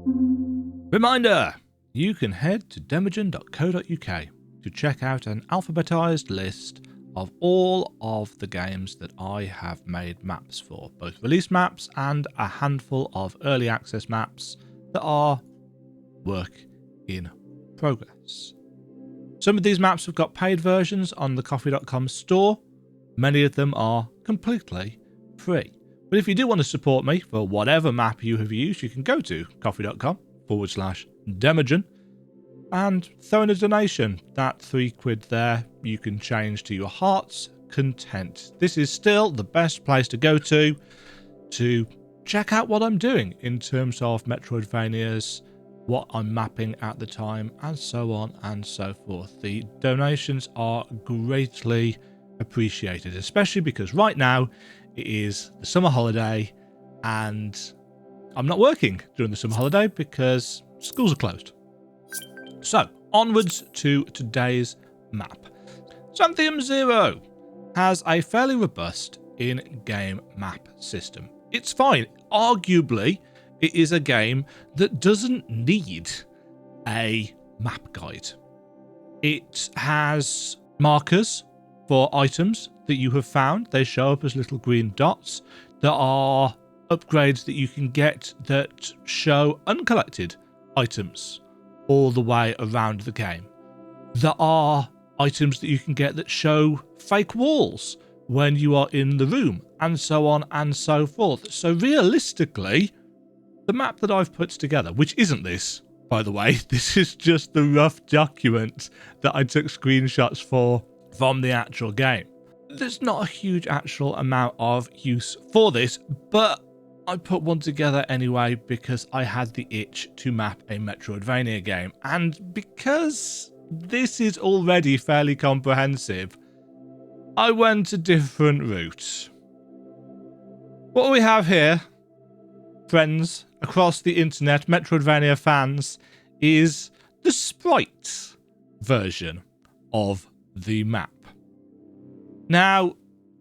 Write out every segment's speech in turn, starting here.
Reminder! You can head to demajen.co.uk to check out an alphabetized list of all of the games that I have made maps for, both release maps and a handful of early access maps that are work in progress. Some of these maps have got paid versions on the coffee.com store. Many of them are completely free. But if you do want to support me for whatever map you have used, you can go to coffee.com/Demajen and throw in a donation. That £3 there you can change to your heart's content. This is still the best place to go to check out what I'm doing in terms of Metroidvanias, what I'm mapping at the time, and so on and so forth. The donations are greatly appreciated, especially because right now it is the summer holiday and I'm not working during the summer holiday because schools are closed. So, onwards to today's map. Xanthiom Zero has a fairly robust in-game map system. It's fine. Arguably, it is a game that doesn't need a map guide. It has markers for items that you have found. They show up as little green dots. There are upgrades that you can get that show uncollected items all the way around the game. There are items that you can get that show fake walls when you are in the room, and so on and so forth. So realistically, the map that I've put together, which isn't this, by the way, this is just the rough document that I took screenshots for from the actual game. There's not a huge actual amount of use for this, but I put one together anyway because I had the itch to map a Metroidvania game, and because this is already fairly comprehensive, I went a different route. What we have here, friends across the internet, Metroidvania fans, is the sprite version of the map. Now,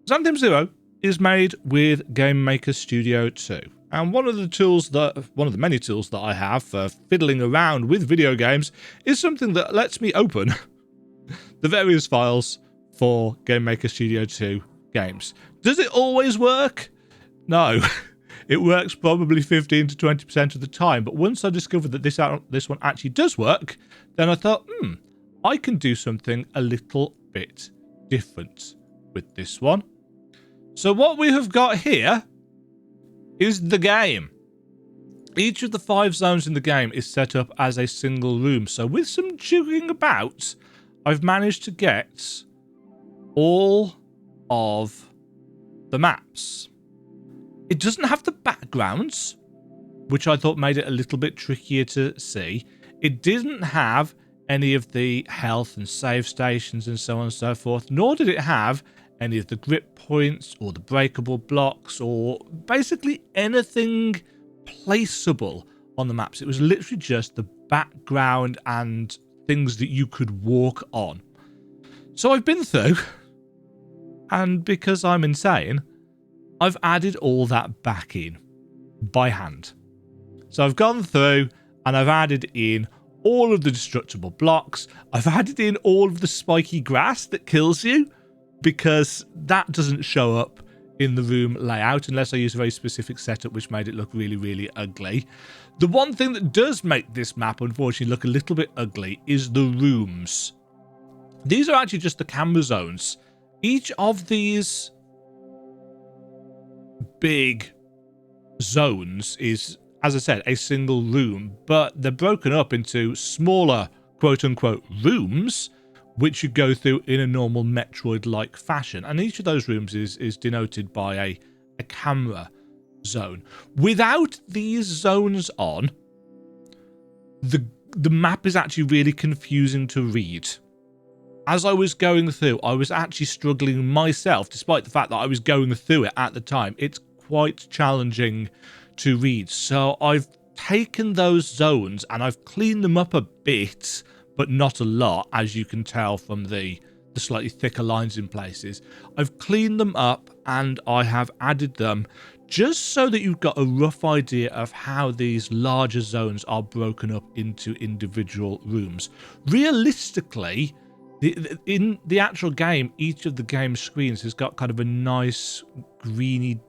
Xanthiom Zero is made with Game Maker Studio 2, and one of the many tools that I have for fiddling around with video games is something that lets me open the various files for Game Maker Studio 2 games. Does it always work? No. It works probably 15 to 20% of the time, but once I discovered that this one actually does work, then I thought, I can do something a little bit different with this one. So what we have got here is the game. Each of the 5 zones in the game is set up as a single room. So with some jigging about, I've managed to get all of the maps. It doesn't have the backgrounds, which I thought made it a little bit trickier to see. It didn't have any of the health and save stations and so on and so forth, nor did it have any of the grip points or the breakable blocks or basically anything placeable on the maps. It was literally just the background and things that you could walk on. So I've been through, and because I'm insane, I've added all that back in by hand. So I've gone through and I've added in all of the destructible blocks. I've added in all of the spiky grass that kills you, because that doesn't show up in the room layout unless I use a very specific setup which made it look really, really ugly. The one thing that does make this map unfortunately look a little bit ugly is the rooms. These are actually just the camera zones. Each of these big zones is, as I said, a single room, but they're broken up into smaller quote-unquote rooms, which you go through in a normal Metroid-like fashion. And each of those rooms is denoted by a camera zone. Without these zones on, the map is actually really confusing to read. As I was going through, I was actually struggling myself, despite the fact that I was going through it at the time. It's quite challenging to read. So I've taken those zones and I've cleaned them up a bit, but not a lot, as you can tell from the slightly thicker lines in places. I've cleaned them up and I have added them just so that you've got a rough idea of how these larger zones are broken up into individual rooms. Realistically, in the actual game, each of the game screens has got kind of a nice greeny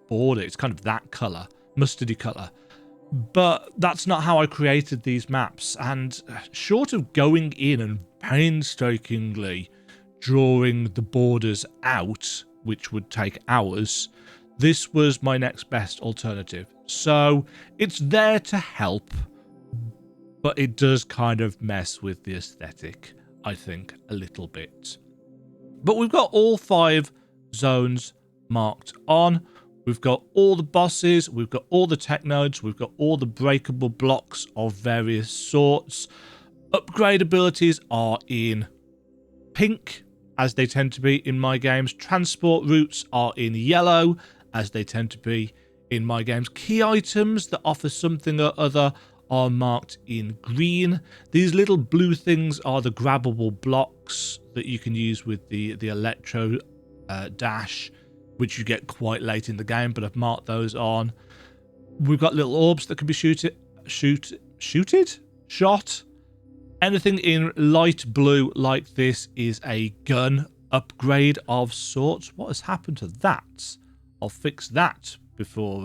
border. It's kind of that colour, mustardy colour. But that's not how I created these maps. And short of going in and painstakingly drawing the borders out, which would take hours, this was my next best alternative. So it's there to help, but it does kind of mess with the aesthetic, I think, a little bit. But we've got all 5 zones marked on. We've got all the bosses, we've got all the tech nodes, we've got all the breakable blocks of various sorts. Upgrade abilities are in pink, as they tend to be in my games. Transport routes are in yellow, as they tend to be in my games. Key items that offer something or other are marked in green. These little blue things are the grabbable blocks that you can use with the electro dash, which you get quite late in the game, but I've marked those on. We've got little orbs that can be shot. Anything in light blue like this is a gun upgrade of sorts. What has happened to that? I'll fix that before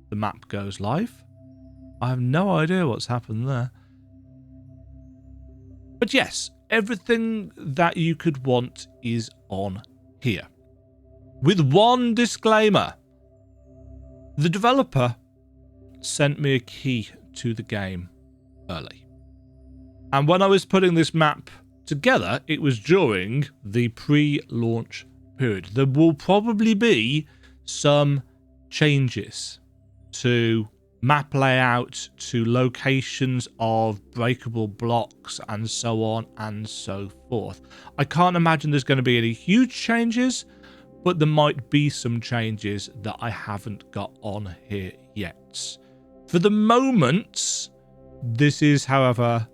the map goes live. I have no idea what's happened there. But yes, everything that you could want is on here. With one disclaimer. The developer sent me a key to the game early. And when I was putting this map together, it was during the pre-launch period. There will probably be some changes to map layout, to locations of breakable blocks, and so on and so forth. I can't imagine there's going to be any huge changes, but there might be some changes that I haven't got on here yet. For the moment, this is, however,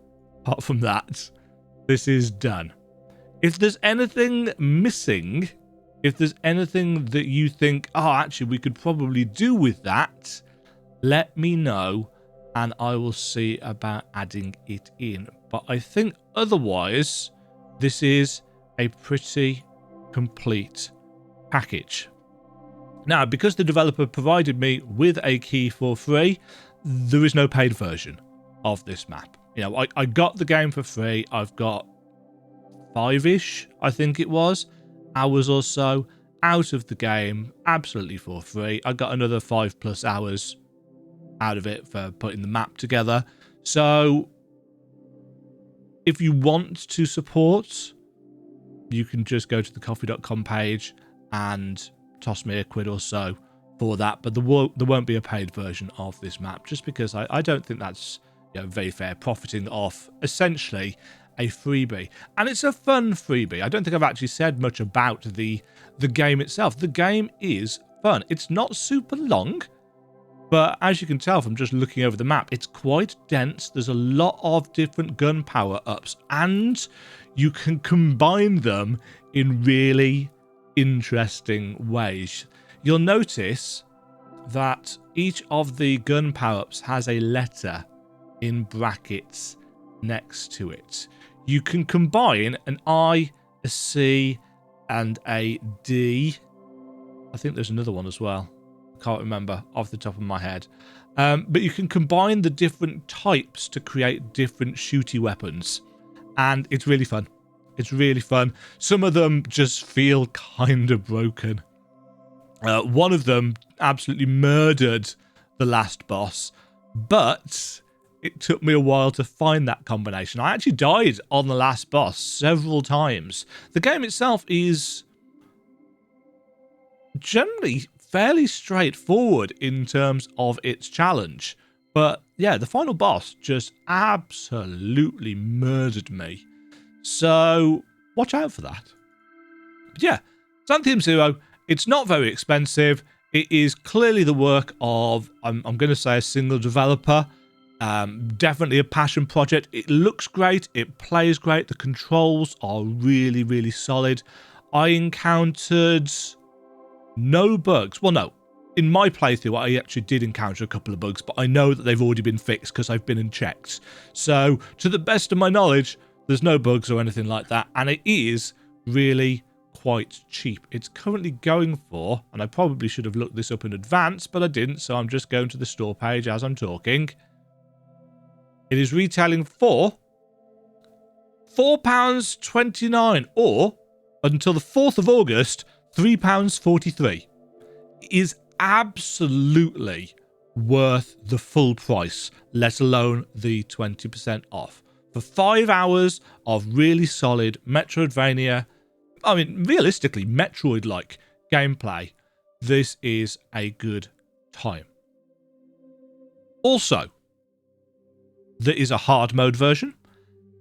apart from that, this is done. If there's anything missing, if there's anything that you think, oh, actually, we could probably do with that, let me know and I will see about adding it in. But I think otherwise, this is a pretty complete package. Now, because the developer provided me with a key for free, there is no paid version of this map. You know, I got the game for free. I've got 5-ish, I think it was, hours or so out of the game, absolutely for free. I got another 5+ hours out of it for putting the map together. So if you want to support, you can just go to the coffee.com page and toss me £1 or so for that, but there won't be a paid version of this map, just because I don't think that's, you know, very fair, profiting off essentially a freebie. And it's a fun freebie. I don't think I've actually said much about the game itself. The game is fun. It's not super long, but as you can tell from just looking over the map, it's quite dense. There's a lot of different gun power-ups, and you can combine them in really interesting ways. You'll notice that each of the gun power-ups has a letter in brackets next to it. You can combine an I, a C, and a D. I think there's another one as well. I can't remember off the top of my head. But you can combine the different types to create different shooty weapons. And it's really fun. It's really fun. Some of them just feel kind of broken. One of them absolutely murdered the last boss, but it took me a while to find that combination. I actually died on the last boss several times. The game itself is generally fairly straightforward in terms of its challenge. But yeah, the final boss just absolutely murdered me. So watch out for that. But yeah, Xanthiom Zero, it's not very expensive. It is clearly the work of, I'm going to say, a single developer. Definitely a passion project. It looks great. It plays great. The controls are really, really solid. I encountered no bugs. Well, no. in my playthrough, I actually did encounter a couple of bugs, but I know that they've already been fixed because I've been and checked. So, to the best of my knowledge, there's no bugs or anything like that, and it is really quite cheap. It's currently going for, and I probably should have looked this up in advance, but I didn't, so I'm just going to the store page as I'm talking. It is retailing for £4.29, or, until the 4th of August, £3.43. It is absolutely worth the full price, let alone the 20% off. For 5 hours of really solid Metroidvania, I mean, realistically, Metroid-like gameplay, this is a good time. Also, there is a hard mode version,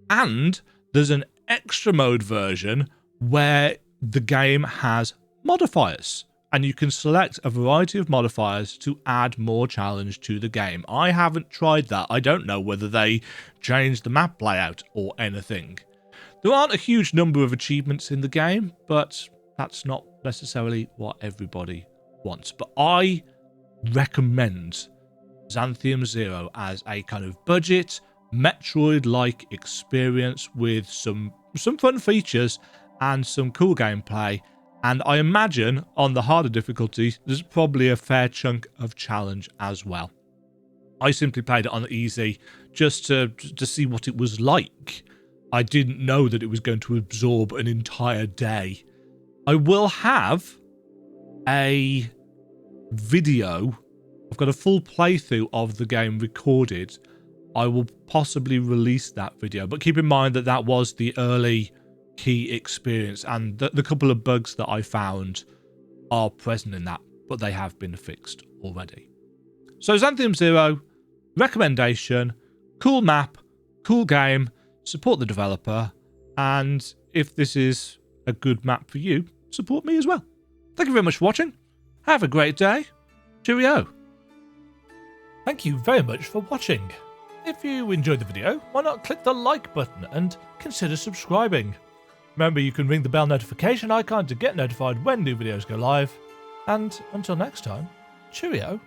and there's an extra mode version where the game has modifiers, and you can select a variety of modifiers to add more challenge to the game. I haven't tried that. I don't know whether they changed the map layout or anything. There aren't a huge number of achievements in the game, but that's not necessarily what everybody wants. But I recommend Xanthiom Zero as a kind of budget Metroid-like experience with some fun features and some cool gameplay. And I imagine on the harder difficulties, there's probably a fair chunk of challenge as well. I simply played it on easy just to see what it was like. I didn't know that it was going to absorb an entire day. I will have a video. I've got a full playthrough of the game recorded. I will possibly release that video, but keep in mind that that was the early key experience, and the couple of bugs that I found are present in that, but they have been fixed already. So Xanthiom Zero, recommendation, cool map, cool game, support the developer, and if this is a good map for you, support me as well. Thank you very much for watching. Have a great day. Cheerio. Thank you very much for watching. If you enjoyed the video, why not click the like button and consider subscribing. Remember, you can ring the bell notification icon to get notified when new videos go live. And until next time, cheerio.